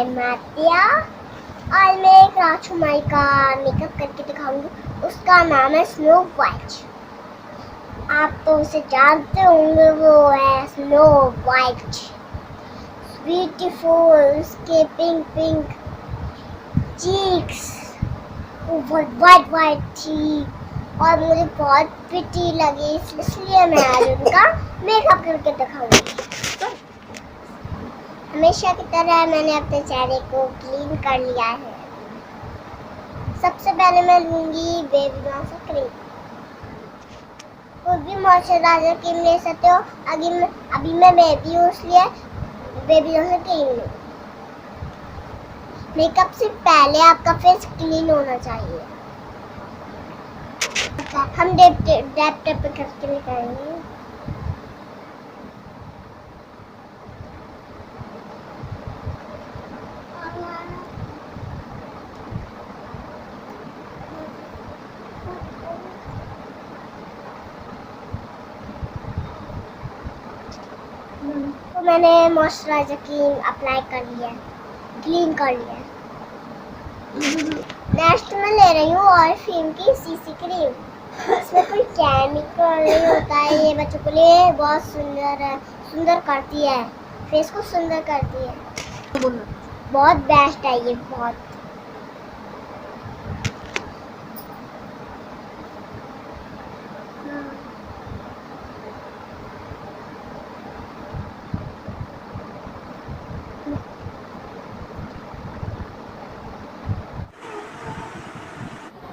M आद्या और मैं एक राजकुमारी का मेकअप करके दिखाऊंगी। उसका नाम है स्नो वाइट। आप तो उसे जानते होंगे, वो है स्नो वाइट। ब्यूटीफुल, उसके pink pink cheeks, white white थी और मुझे बहुत प्रिटी लगी, इसलिए मैं आज उनका मेकअप करके दिखाऊंगी। हमेशा की तरह मैंने अपने चेहरे को क्लीन कर लिया है। सबसे पहले मैं लूंगी बेबी मॉइस्चर क्रीम। कोई भी मॉइस्चराइजर क्रीम ले सकते हो। अभी मैं बेबी हूँ, इसलिए बेबी मॉइस्चर क्रीम लूँ। मेकअप से पहले आपका फेस क्लीन होना चाहिए। हम डैप पे करके निकालेंगे। तो मैंने मॉइस्चराइजर क्रीम अप्लाई कर लिया, क्लीन कर लिया। नेक्स्ट मैं ले रही हूँ ऑरिफ्लेम की सीसी क्रीम। इसमें कोई केमिकल नहीं होता है, ये बच्चों के लिए बहुत सुंदर है, सुंदर करती है, फेस को सुंदर करती है। बहुत बेस्ट है ये, बहुत।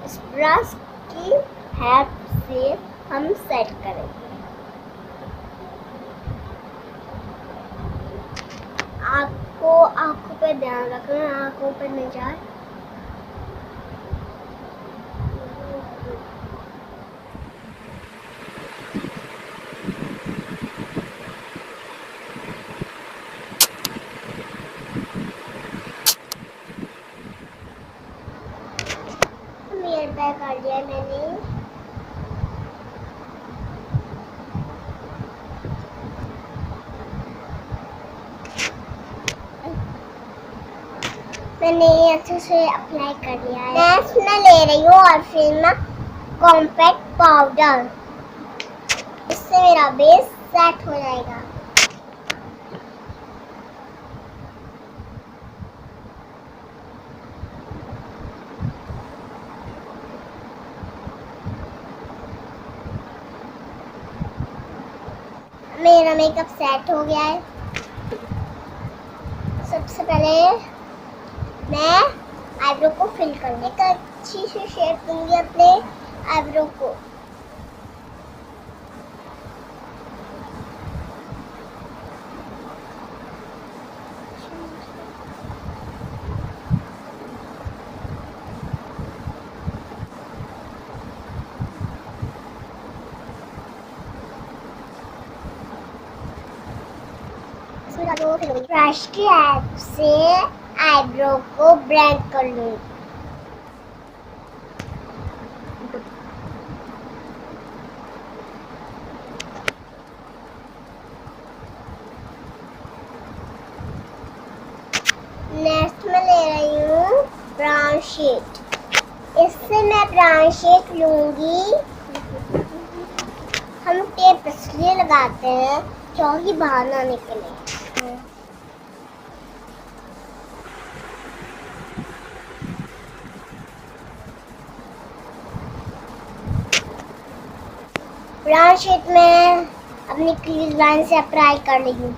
इस ब्रश की हेल्प से हम सेट करेंगे। आपको आंखों पे ध्यान रखना, आंखों पे न जाए। मेयर बैग कर लिया मैंने। मैंने अच्छे से अप्लाई कर लिया है। नेक्स्ट मैं ले रही हूँ ऑरिफ्लेम कॉम्पैक्ट पाउडर। इससे मेरा बेस सेट हो जाएगा। मेरा मेकअप सेट हो गया है। सबसे पहले मैं आईब्रो को फिल करने का अच्छी सी शेप दूंगी अपने आईब्रो को। ब्रश की हेल्प से आईब्रो को ब्लेंड कर लूंगी। नेक्स्ट मैं ले रही हूँ ब्राउन शेड। इससे मैं ब्राउन शेड लूंगी। हम टेप इसलिए लगाते हैं क्योंकि बाहर ना निकले। ब्राउन शेड में अपनी क्रीज लाइन से अप्लाई कर ली हूँ।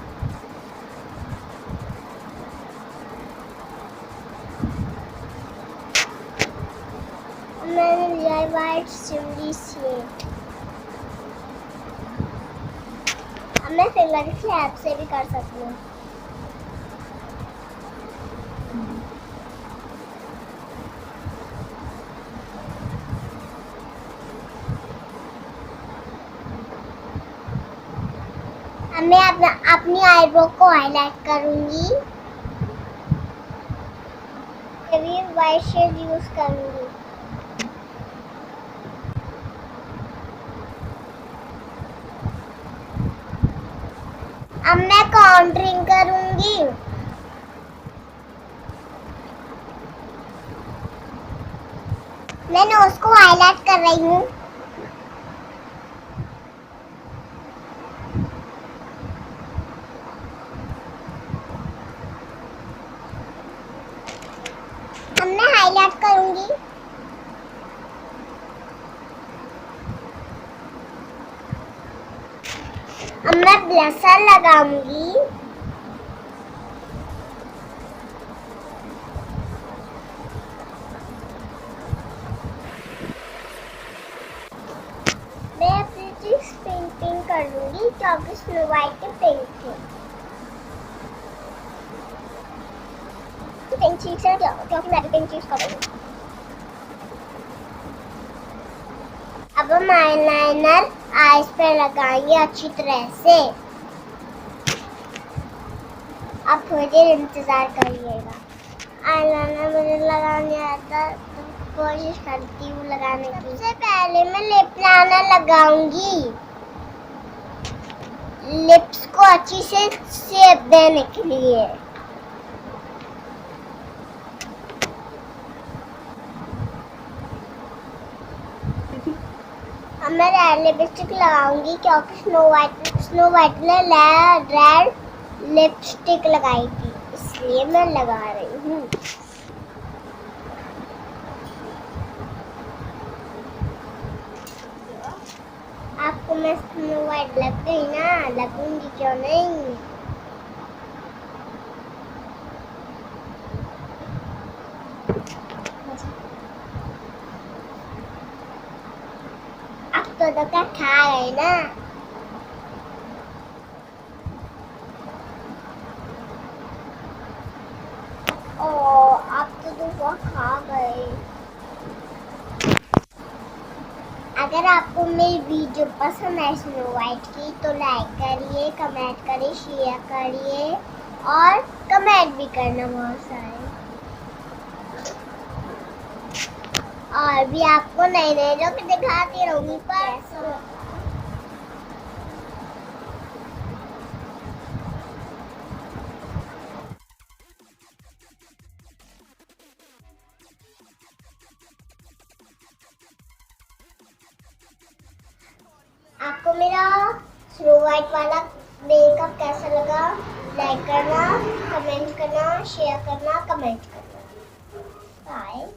मैंने लिया वाइट सिमरी से। अब मैं फिंगर की हेल्प से भी कर सकती हूँ। अब मैं अपनी आईब्रो को हाईलाइट करूंगी। अभी वाइट शेड यूज करूंगी। अब मैं काउंटरिंग करूंगी। मैं नोज को हाईलाइट कर रही हूँ। अब मैं हाईलाइट करूंगी। अब मैं ब्लशर लगाऊंगी। मैं अपनी चीज पिंक कर लूंगी क्योंकि स्नो वाइट के पिंक थे। पिंक चीज है क्योंकि मैं भी पिंक चीज करूंगी। अब हम आईलाइनर आईज पे लगाएंगे अच्छी तरह से। आप थोड़ी देर इंतजार करिएगा। आईलाइनर मुझे लगाने आता तो कोशिश करती हूँ लगाने की। सबसे पहले मैं लिप लाइनर लगाऊंगी लिप्स को अच्छी से शेप देने के लिए। अब मैं रेड लिपस्टिक लगाऊंगी क्योंकि स्नो वाइट ने रेड लिपस्टिक लगाई थी, इसलिए मैं लगा रही हूँ। आपको मैं स्नो वाइट लग गई ना, लगूंगी क्यों नहीं। अब तो क्या खा गए ना। ओ अब तो खा गए। अगर आपको मेरी वीडियो पसंद है स्नो वाइट की तो लाइक करिए, कमेंट करिए, शेयर करिए और कमेंट भी करना बहुत सारे। और भी आपको नए नए लोग दिखाती रहूंगी। पर आपको मेरा स्नो वाइट वाला मेकअप कैसा लगा, लाइक करना, कमेंट करना, शेयर करना, कमेंट करना। बाय।